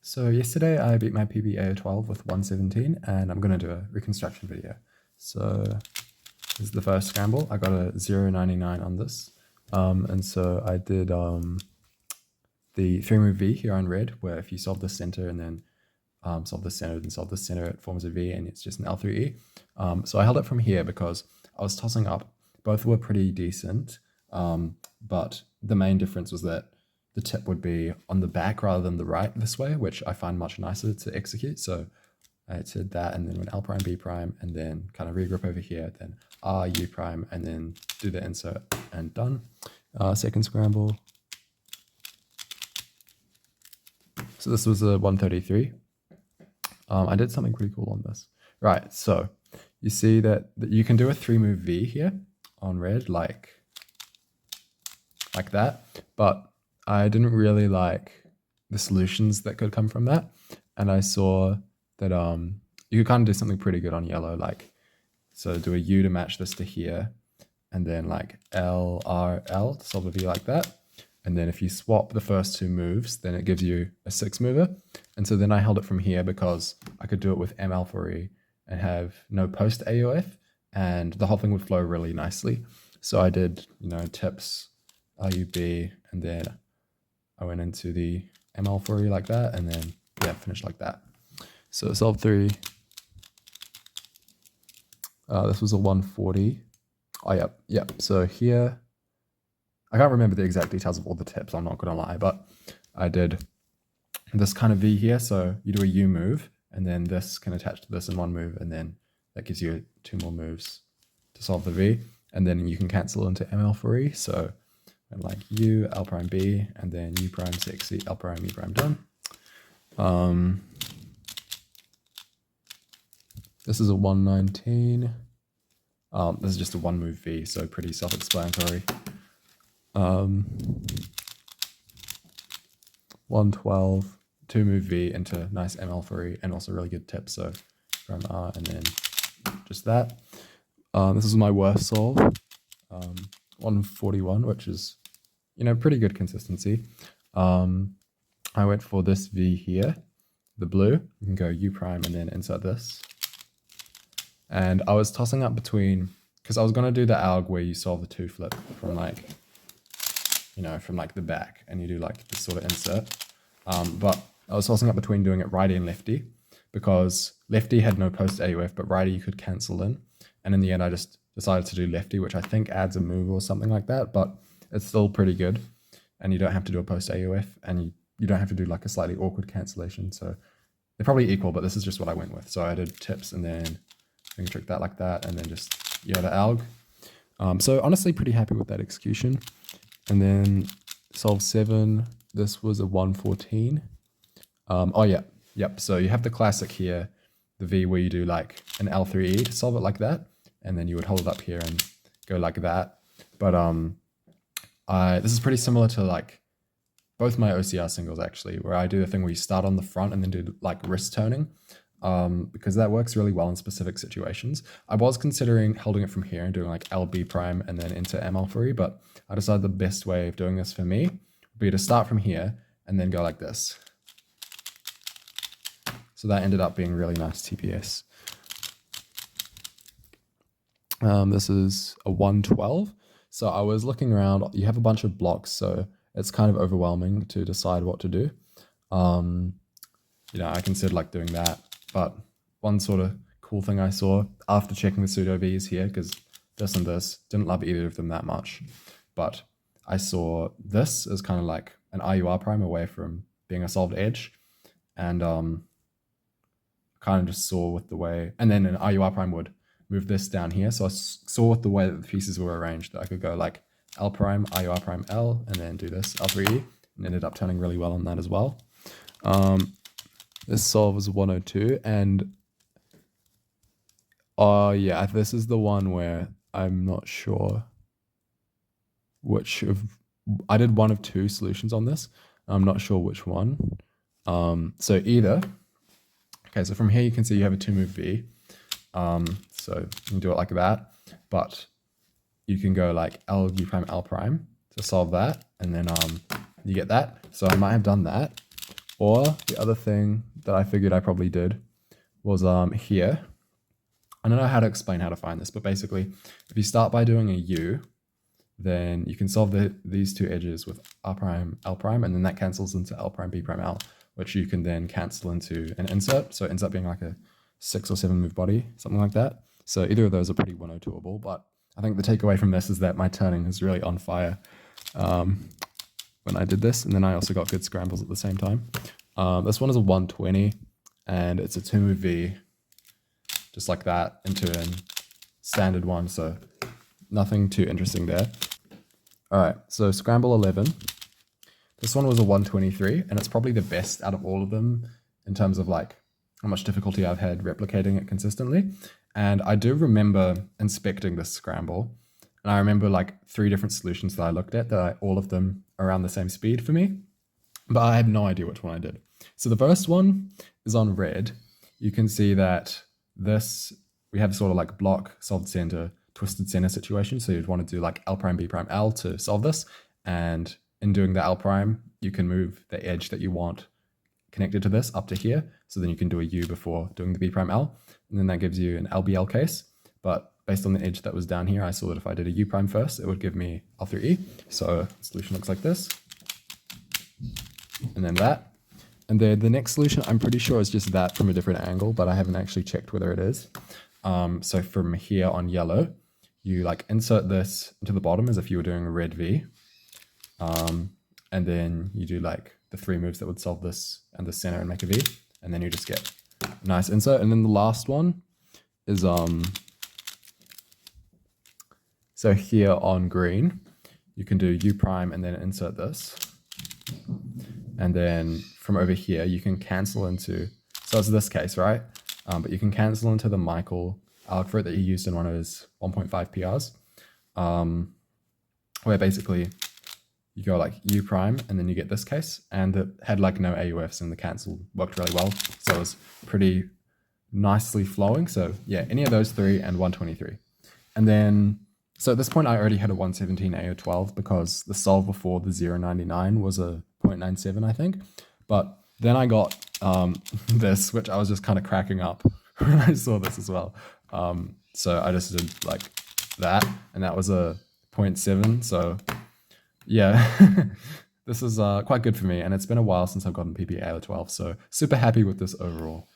So yesterday I beat my PB Ao12 with 117 and I'm going to do a reconstruction video. So this is the first scramble. I got a 0.99 on this. And so I did the 3-move V here on red, where if you solve the center and then solve the center and solve the center, it forms a V and it's just an L3E. So I held it from here because I was tossing up. Both were pretty decent, but the main difference was that the tip would be on the back rather than the right this way, which I find much nicer to execute. So I did that and then went L prime, B prime, and then kind of regroup over here, then R, U prime, and then do the insert and done. Second scramble. So this was a 133. I did something pretty cool on this. Right, so you see that you can do a 3-move V here on red, like that, but I didn't really like the solutions that could come from that. And I saw that you could kind of do something pretty good on yellow, like, so do a U to match this to here, and then like L, R, L to solve a V like that. And then if you swap the first two moves, then it gives you a 6-mover. And so then I held it from here because I could do it with ML4E and have no post AOF, and the whole thing would flow really nicely. So I did, tips, LUB, and then I went into the ML4E like that, and then finished like that. So solve 3. This was a 140. Oh, yep. So here, I can't remember the exact details of all the tips, I'm not gonna lie, but I did this kind of V here. So you do a U move, and then this can attach to this in one move, and then that gives you 2 more moves to solve the V, and then you can cancel into ML4E. So like U, L prime B, and then U prime sexy, L prime, E prime done. This is a 119. This is just a 1-move V, so pretty self-explanatory. 112, 2-move V into nice ML4E, and also really good tip. So from R, and then just that. This is my worst solve. 141, which is, pretty good consistency. I went for this V here, the blue. You can go U prime and then insert this. And I was tossing up between, because I was going to do the ALG where you solve the 2 flip from like, from like the back, and you do like this sort of insert. But I was tossing up between doing it righty and lefty, because lefty had no post AUF, but righty you could cancel in. And in the end, I just decided to do lefty, which I think adds a move or something like that, but it's still pretty good. And you don't have to do a post AUF, and you don't have to do like a slightly awkward cancellation. So they're probably equal, but this is just what I went with. So I did tips and then finger trick that like that, and then just, the ALG. So honestly, pretty happy with that execution. And then solve 7, this was a 114. Yep. So you have the classic here, the V where you do like an L3E to solve it like that, and then you would hold it up here and go like that. But this is pretty similar to like both my OCR singles actually, where I do the thing where you start on the front and then do like wrist turning, because that works really well in specific situations. I was considering holding it from here and doing like LB prime and then into ML4E, but I decided the best way of doing this for me would be to start from here and then go like this. So that ended up being really nice TPS. This is a 112. So I was looking around, you have a bunch of blocks, so it's kind of overwhelming to decide what to do. I considered like doing that, but one sort of cool thing I saw after checking the pseudo V's here, because this and this, didn't love either of them that much, but I saw this as kind of like an IUR prime away from being a solved edge, and kind of just saw with the way, and then an IUR prime would move this down here. So I saw with the way that the pieces were arranged that I could go like L prime, IUR prime, L, and then do this L3E, and ended up turning really well on that as well. This solve was 102, and this is the one where I'm not sure which of, I did one of 2 solutions on this. I'm not sure which one. So either, okay, so from here you can see you have a 2-move V. So you can do it like that, but you can go like L, U prime, L prime to solve that, and then you get that. So I might have done that, Or the other thing that I figured I probably did was here. I don't know how to explain how to find this, but basically, if you start by doing a U, then you can solve these two edges with R prime, L prime, and then that cancels into L prime, B prime, L, which you can then cancel into an insert. So it ends up being like a 6 or 7 move body, something like that. So either of those are pretty 102able, but I think the takeaway from this is that my turning is really on fire when I did this. And then I also got good scrambles at the same time. This one is a 120 and it's a 2 move V, just like that, into a standard one. So nothing too interesting there. All right, so scramble 11. This one was a 123 and it's probably the best out of all of them in terms of like how much difficulty I've had replicating it consistently. And I do remember inspecting this scramble, and I remember like 3 different solutions that I looked at that all of them are around the same speed for me, but I had no idea which one I did. So the first one is on red. You can see that this, we have sort of like block, solved center, twisted center situation. So you'd want to do like L prime, B prime, L to solve this. And in doing the L prime, you can move the edge that you want connected to this up to here. So then you can do a U before doing the B prime L. And then that gives you an LBL case. But based on the edge that was down here, I saw that if I did a U prime first, it would give me L through E. So the solution looks like this. And then that. And then the next solution, I'm pretty sure is just that from a different angle, but I haven't actually checked whether it is. So from here on yellow, you like insert this into the bottom as if you were doing a red V. And then you do like the 3 moves that would solve this and the center and make a V. And then you just get a nice insert. And then the last one is, so here on green, you can do U prime and then insert this. And then from over here, you can cancel into, so it's this case, right? But you can cancel into the Michael algorithm that he used in one of his 1.5 PRs, where basically you go like U prime and then you get this case, and it had like no AUFs and the cancel worked really well. So it was pretty nicely flowing. So yeah, any of those 3 and 123. And then, so at this point I already had a 117 Ao12 because the solve before the 099 was a 0.97, I think. But then I got this, which I was just kind of cracking up when I saw this as well. So I just did like that, and that was a 0.7. So yeah, this is quite good for me, and it's been a while since I've gotten PB Ao12, so super happy with this overall.